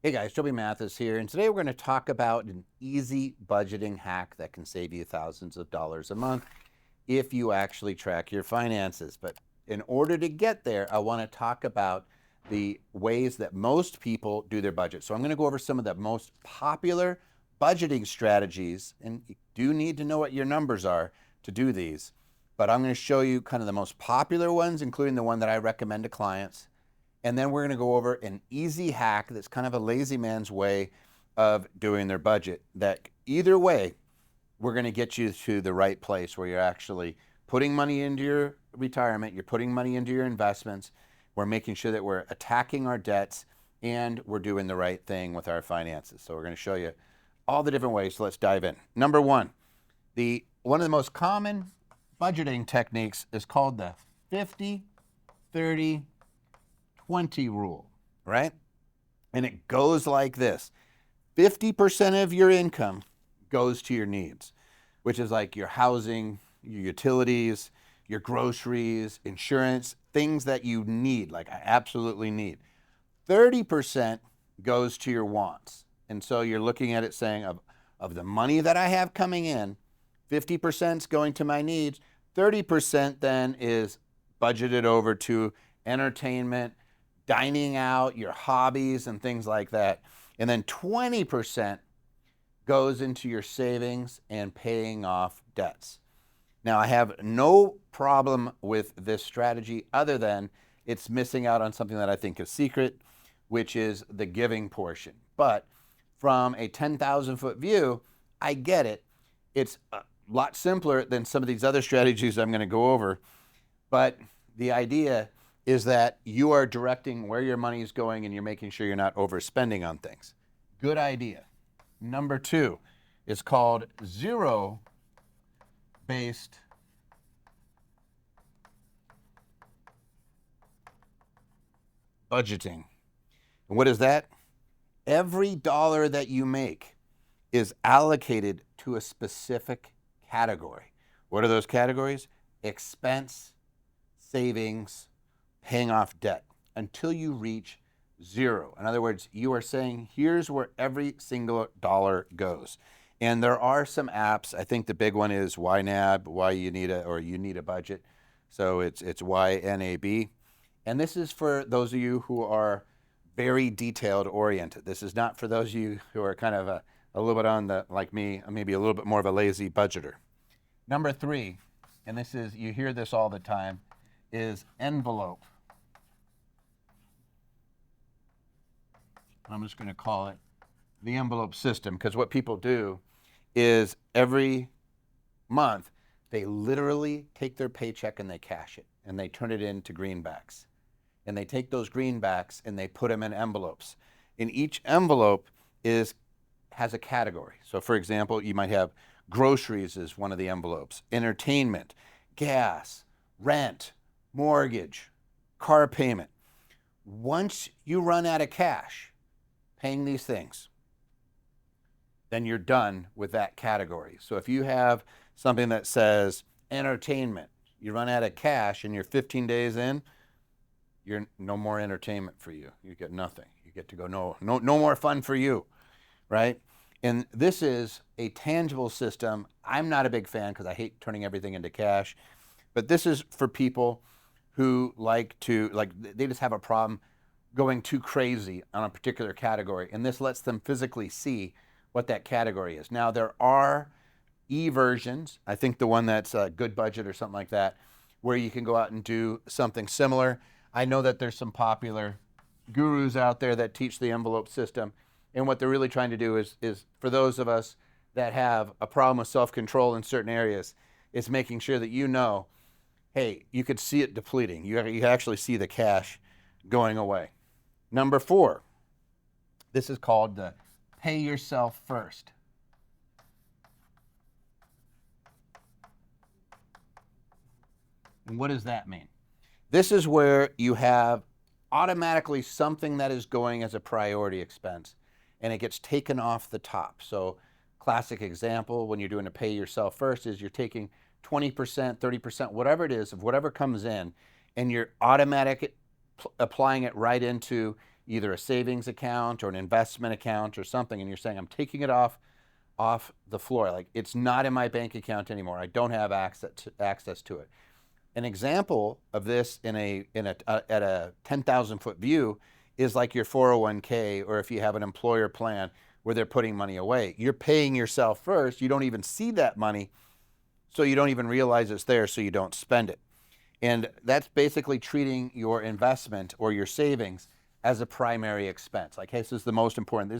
Hey guys, Joey Mathis here, and today we're going to talk about an easy budgeting hack that can save you thousands of dollars a month if you actually track your finances. But in order to get there, I want to talk about the ways that most people do their budget. So I'm going to go over some of the most popular budgeting strategies, and you do need to know what your numbers are to do these. But I'm going to show you kind of the most popular ones, including the one that I recommend to clients. And then we're going to go over an easy hack that's kind of a lazy man's way of doing their budget. That either way, we're going to get you to the right place where you're actually putting money into your retirement, you're putting money into your investments, we're making sure that we're attacking our debts, and we're doing the right thing with our finances. So we're going to show you all the different ways. So let's dive in. Number one, one of the most common budgeting techniques is called the 50, 30, 20 rule, right? And it goes like this: 50% of your income goes to your needs, which is like your housing, your utilities, your groceries, insurance, things that you need, like I absolutely need. 30% goes to your wants. And so you're looking at it saying, of the money that I have coming in, 50% is going to my needs. 30% then is budgeted over to entertainment, dining out, your hobbies, and things like that. And then 20% goes into your savings and paying off debts. Now, I have no problem with this strategy other than it's missing out on something that I think is secret, which is the giving portion. But from a 10,000 foot view, I get it. It's a lot simpler than some of these other strategies I'm going to go over. But the idea is that you are directing where your money is going and you're making sure you're not overspending on things. Good idea. Number two is called zero based budgeting. And what is that? Every dollar that you make is allocated to a specific category. What are those categories? Expense, savings, paying off debt until you reach zero. In other words, you are saying, here's where every single dollar goes. And there are some apps. I think the big one is YNAB, why you need a budget. So it's YNAB. And this is for those of you who are very detailed oriented. This is not for those of you who are kind of a little bit on the, like me, maybe a little bit more of a lazy budgeter. Number three, and this is, you hear this all the time, is envelope. I'm just going to call it the envelope system, because what people do is every month they literally take their paycheck and they cash it and they turn it into greenbacks. And they take those greenbacks and they put them in envelopes. And each envelope has a category. So for example, you might have groceries as one of the envelopes, entertainment, gas, rent, mortgage, car payment. Once you run out of cash paying these things, then you're done with that category. So if you have something that says entertainment, you run out of cash and you're 15 days in, you're no more entertainment for you. You get nothing. You get to go, no more fun for you, right? And this is a tangible system. I'm not a big fan because I hate turning everything into cash, but this is for people who they just have a problem going too crazy on a particular category, and this lets them physically see what that category is. Now, there are e-versions. I think the one that's a Good Budget or something like that, where you can go out and do something similar. I know that there's some popular gurus out there that teach the envelope system, and what they're really trying to do is for those of us that have a problem with self-control in certain areas, is making sure that you know, hey, you could see it depleting. You actually see the cash going away. Number four, this is called the pay yourself first. And what does that mean? This is where you have automatically something that is going as a priority expense and it gets taken off the top. So classic example when you're doing a pay yourself first is you're taking 20%, 30%, whatever it is of whatever comes in, and you're applying it right into either a savings account or an investment account or something, and you're saying, I'm taking it off the floor. Like, it's not in my bank account anymore. I don't have access to it. An example of this at a 10,000 foot view is like your 401k, or if you have an employer plan where they're putting money away. You're paying yourself first. You don't even see that money, so you don't even realize it's there, so you don't spend it. And that's basically treating your investment or your savings as a primary expense. Like, hey, this is the most important.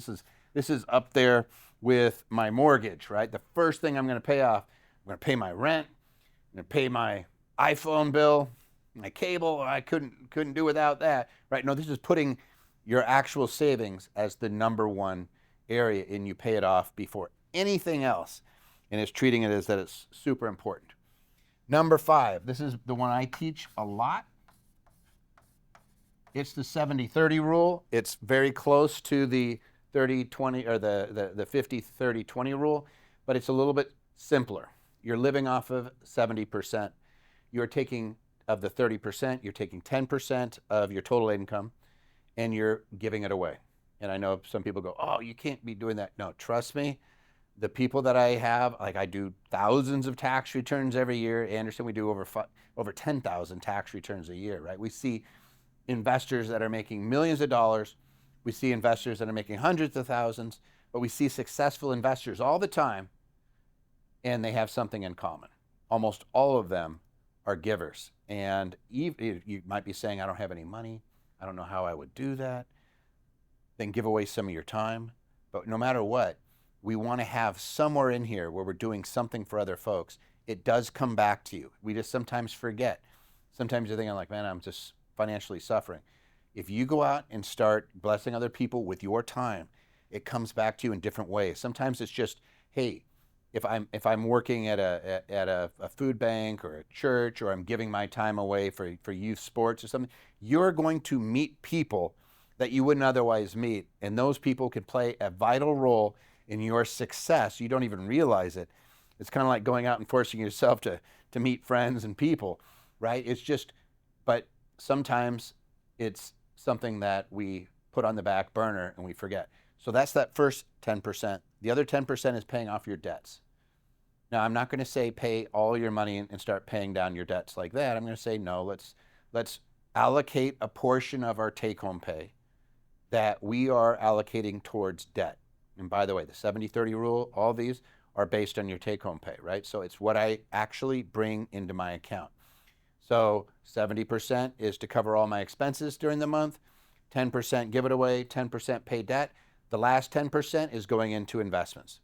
This is up there with my mortgage, right? The first thing I'm going to pay off, I'm going to pay my rent, I'm going to pay my iPhone bill, my cable. I couldn't do without that, right? No, this is putting your actual savings as the number one area, and you pay it off before anything else, and it's treating it as that it's super important. Number 5, this is the one I teach a lot. It's the 70-30 rule. It's very close to the 30-20 or the 50-30-20 rule, but it's a little bit simpler. You're living off of 70%. You're taking, of the 30%, you're taking 10% of your total income and you're giving it away. And I know some people go, oh, you can't be doing that. No, trust me. The people that I have, like, I do thousands of tax returns every year. Anderson, we do over 10,000 tax returns a year, right? We see investors that are making millions of dollars. We see investors that are making hundreds of thousands, but we see successful investors all the time, and they have something in common. Almost all of them are givers. And you might be saying, I don't have any money. I don't know how I would do that. Then give away some of your time. But no matter what, we want to have somewhere in here where we're doing something for other folks. It does come back to you. We just sometimes forget. Sometimes you're thinking like, man, I'm just financially suffering. If you go out and start blessing other people with your time, it comes back to you in different ways. Sometimes it's just, hey, if I'm working at a food bank or a church, or I'm giving my time away for youth sports or something, you're going to meet people that you wouldn't otherwise meet, and those people can play a vital role in your success. You don't even realize it. It's kind of like going out and forcing yourself to meet friends and people, right? It's just, but sometimes it's something that we put on the back burner and we forget. So that's that first 10%. The other 10% is paying off your debts. Now, I'm not going to say pay all your money and start paying down your debts like that. I'm going to say, no, let's allocate a portion of our take-home pay that we are allocating towards debt. And by the way, the 70-30 rule, all these are based on your take-home pay, right? So it's what I actually bring into my account. So 70% is to cover all my expenses during the month, 10% give it away, 10% pay debt. The last 10% is going into investments.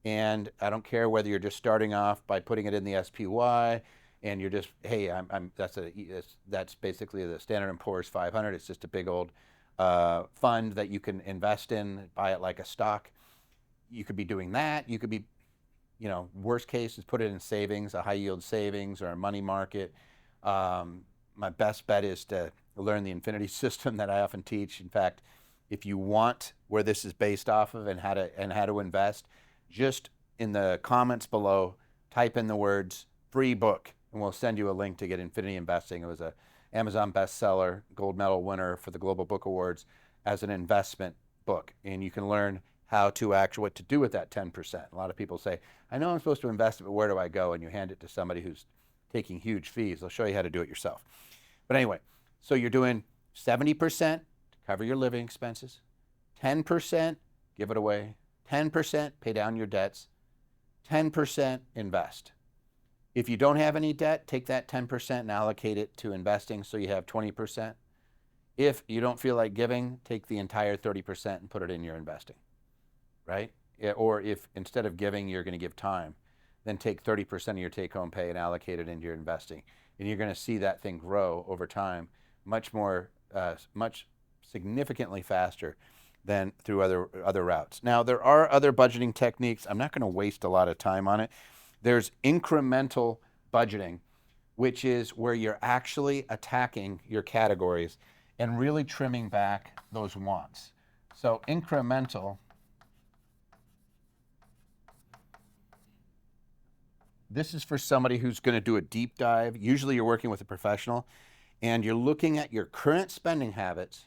And I don't care whether you're just starting off by putting it in the SPY and you're just, hey, that's basically the Standard & Poor's 500. It's just a big old fund that you can invest in, buy it like a stock. You could be doing that. You could be, worst case is put it in savings, a high yield savings or a money market. My best bet is to learn the infinity system that I often teach. In fact, if you want where this is based off of and how to invest, just in the comments below, type in the words free book, and we'll send you a link to get Infinity Investing. It was a Amazon bestseller, gold medal winner for the Global Book Awards as an investment book. And you can learn how to what to do with that 10%. A lot of people say, I know I'm supposed to invest it, but where do I go? And you hand it to somebody who's taking huge fees. They'll show you how to do it yourself. But anyway, so you're doing 70% to cover your living expenses, 10% give it away, 10% pay down your debts, 10% invest. If you don't have any debt, take that 10% and allocate it to investing so you have 20%. If you don't feel like giving, take the entire 30% and put it in your investing, right? Or if instead of giving, you're going to give time, then take 30% of your take-home pay and allocate it into your investing. And you're going to see that thing grow over time much significantly faster than through other routes. Now, there are other budgeting techniques. I'm not going to waste a lot of time on it. There's incremental budgeting, which is where you're actually attacking your categories and really trimming back those wants. So incremental, this is for somebody who's going to do a deep dive. Usually you're working with a professional and you're looking at your current spending habits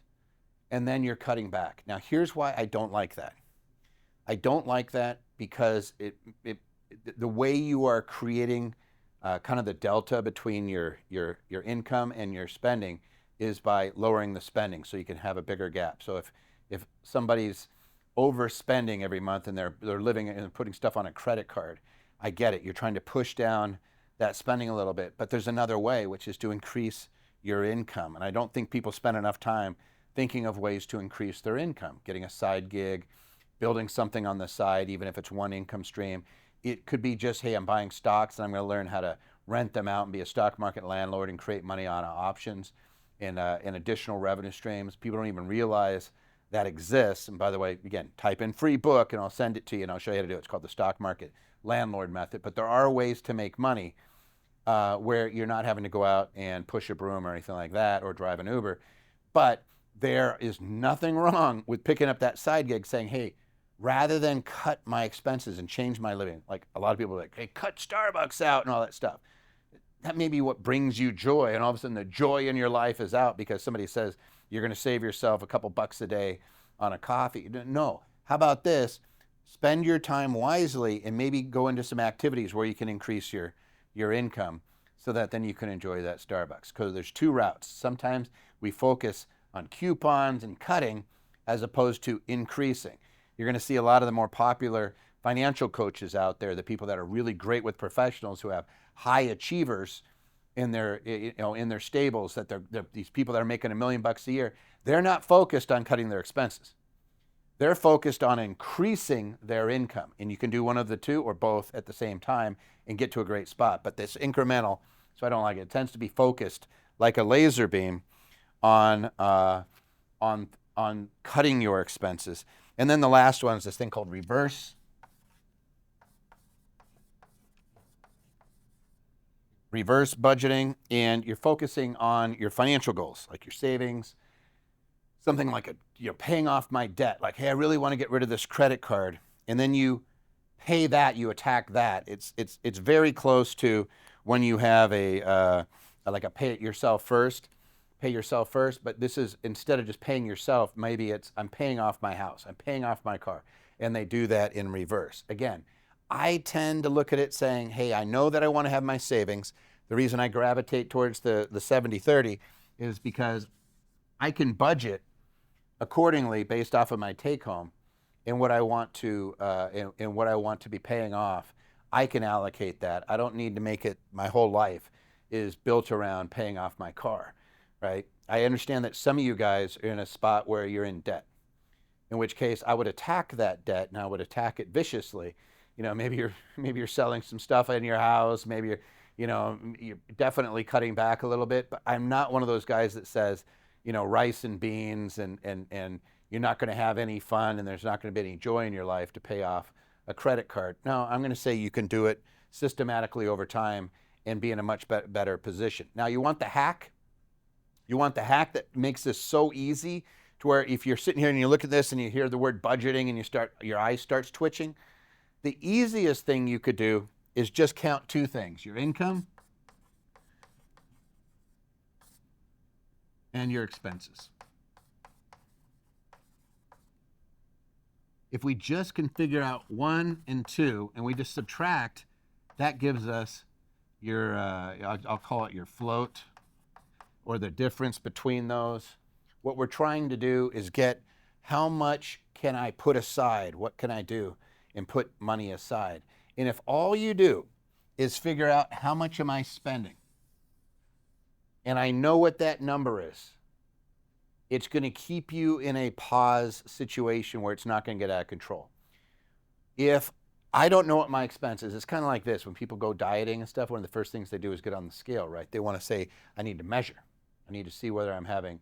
and then you're cutting back. Now, here's why I don't like that. I don't like that because the way you are creating kind of the delta between your income and your spending is by lowering the spending so you can have a bigger gap. So if somebody's overspending every month and they're living and putting stuff on a credit card, I get it. You're trying to push down that spending a little bit, but there's another way, which is to increase your income. And I don't think people spend enough time thinking of ways to increase their income, getting a side gig, building something on the side, even if it's one income stream. It could be just, hey, I'm buying stocks and I'm going to learn how to rent them out and be a stock market landlord and create money on options and additional revenue streams. People don't even realize that exists. And by the way, again, type in free book and I'll send it to you and I'll show you how to do it. It's called the stock market landlord method. But there are ways to make money where you're not having to go out and push a broom or anything like that or drive an Uber. But there is nothing wrong with picking up that side gig saying, hey, rather than cut my expenses and change my living, like a lot of people are like, hey, cut Starbucks out and all that stuff. That may be what brings you joy. And all of a sudden the joy in your life is out because somebody says you're going to save yourself a couple bucks a day on a coffee. No. How about this? Spend your time wisely and maybe go into some activities where you can increase your income so that then you can enjoy that Starbucks. Because there's two routes. Sometimes we focus on coupons and cutting as opposed to increasing. You're going to see a lot of the more popular financial coaches out there, the people that are really great with professionals who have high achievers in their, in their stables, that they're these people that are making $1 million a year. They're not focused on cutting their expenses. They're focused on increasing their income. And you can do one of the two or both at the same time and get to a great spot. But this incremental, so I don't like it. It tends to be focused like a laser beam on cutting your expenses. And then the last one is this thing called reverse budgeting, and you're focusing on your financial goals, like your savings, something like paying off my debt. Like, hey, I really want to get rid of this credit card, and then you pay that, you attack that. It's very close to when you have a pay yourself first, but this is, instead of just paying yourself, maybe it's I'm paying off my house, I'm paying off my car, and they do that in reverse. Again, I tend to look at it saying, hey, I know that I want to have my savings. The reason I gravitate towards the 70-30 is because I can budget accordingly based off of my take home and what I want to and what I want to be paying off. I can allocate that. I don't need to make it my whole life is built around paying off my car, right? I understand that some of you guys are in a spot where you're in debt, in which case I would attack that debt and I would attack it viciously. Maybe you're selling some stuff in your house. Maybe you're definitely cutting back a little bit. But I'm not one of those guys that says, rice and beans and you're not going to have any fun and there's not going to be any joy in your life to pay off a credit card. No, I'm going to say you can do it systematically over time and be in a much better position. Now, you want the hack. You want the hack that makes this so easy to where if you're sitting here and you look at this and you hear the word budgeting and your eyes starts twitching. The easiest thing you could do is just count two things, your income and your expenses. If we just can figure out 1 and 2 and we just subtract, that gives us your, I'll call it your float or the difference between those. What we're trying to do is get how much can I put aside? What can I do? And put money aside. And if all you do is figure out how much am I spending, and I know what that number is, it's going to keep you in a pause situation where it's not going to get out of control. If I don't know what my expense is, it's kind of like this. When people go dieting and stuff, one of the first things they do is get on the scale, right? They want to say, I need to measure. I need to see whether I'm having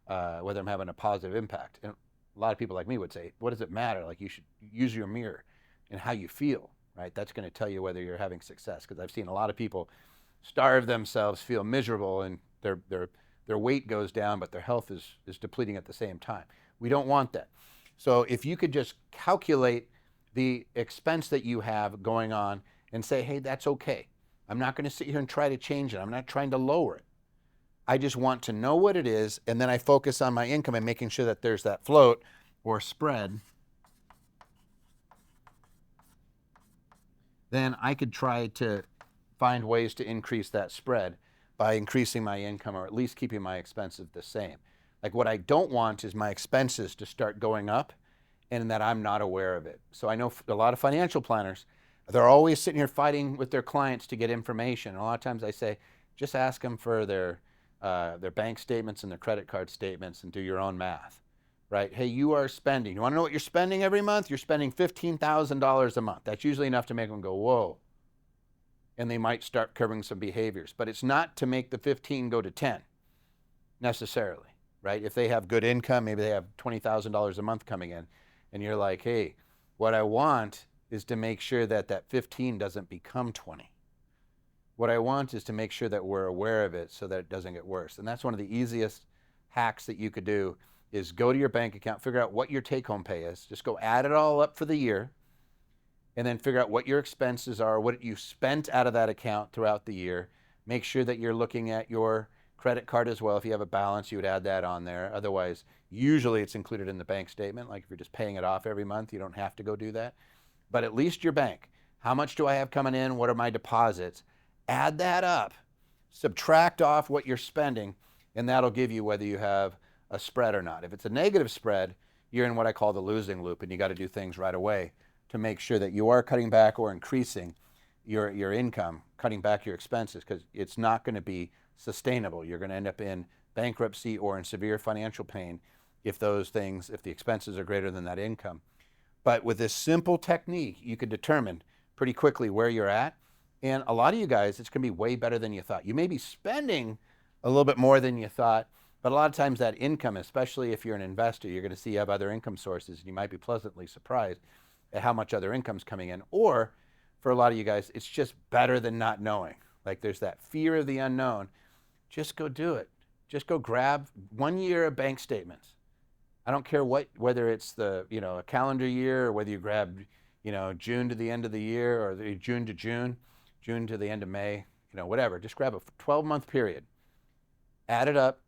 a positive impact. And a lot of people like me would say, what does it matter? Like, you should use your mirror and how you feel, right? That's going to tell you whether you're having success. Because I've seen a lot of people starve themselves, feel miserable, and their weight goes down, but their health is depleting at the same time. We don't want that. So if you could just calculate the expense that you have going on and say, hey, that's okay. I'm not going to sit here and try to change it. I'm not trying to lower it. I just want to know what it is, and then I focus on my income and making sure that there's that float or spread. Then I could try to find ways to increase that spread by increasing my income or at least keeping my expenses the same. Like what I don't want is my expenses to start going up and that I'm not aware of it. So I know a lot of financial planners, they're always sitting here fighting with their clients to get information. And a lot of times I say, just ask them for their bank statements and their credit card statements and do your own math, right? Hey, you are spending. You want to know what you're spending every month? You're spending $15,000 a month. That's usually enough to make them go, whoa. And they might start curbing some behaviors. But it's not to make the 15 go to 10 necessarily, right? If they have good income, maybe they have $20,000 a month coming in, and you're like, hey, what I want is to make sure that that 15 doesn't become 20. What I want is to make sure that we're aware of it so that it doesn't get worse. And that's one of the easiest hacks that you could do is go to your bank account, figure out what your take-home pay is. Just go add it all up for the year, and then figure out what your expenses are, what you spent out of that account throughout the year. Make sure that you're looking at your credit card as well. If you have a balance, you would add that on there. Otherwise, usually it's included in the bank statement. Like if you're just paying it off every month, you don't have to go do that. But at least your bank. How much do I have coming in? What are my deposits? Add that up. Subtract off what you're spending, and that'll give you whether you have a spread or not. If it's a negative spread, you're in what I call the losing loop, and you got to do things right away to make sure that you are cutting back or increasing your income, cutting back your expenses, because it's not going to be sustainable. You're going to end up in bankruptcy or in severe financial pain if the expenses are greater than that income. But with this simple technique, you can determine pretty quickly where you're at. And a lot of you guys, it's going to be way better than you thought. You may be spending a little bit more than you thought, but a lot of times that income, especially if you're an investor, you're going to see you have other income sources, and you might be pleasantly surprised at how much other income's coming in. Or for a lot of you guys, it's just better than not knowing. Like there's that fear of the unknown. Just go do it. Just go grab 1 year of bank statements. I don't care whether it's a calendar year or whether you grab, June to the end of the year or June to June, June to the end of May, whatever. Just grab a 12-month period. Add it up.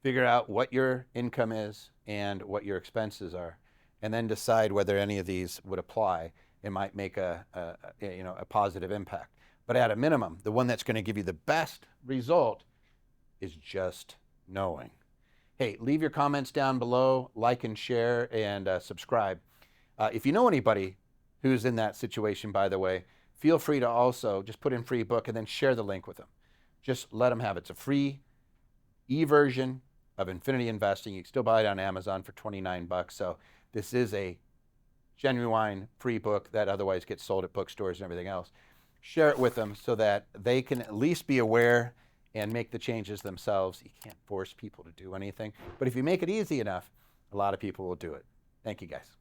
Figure out what your income is and what your expenses are, and then decide whether any of these would apply. It might make a positive impact. But at a minimum, the one that's going to give you the best result is just knowing. Hey, leave your comments down below, like and share, and subscribe. If you know anybody who's in that situation, by the way, feel free to also just put in free book and then share the link with them. Just let them have it. It's a free e-version of Infinity Investing. You can still buy it on Amazon for $29. So this is a genuine free book that otherwise gets sold at bookstores and everything else. Share it with them so that they can at least be aware and make the changes themselves. You can't force people to do anything, but if you make it easy enough, a lot of people will do it. Thank you, guys.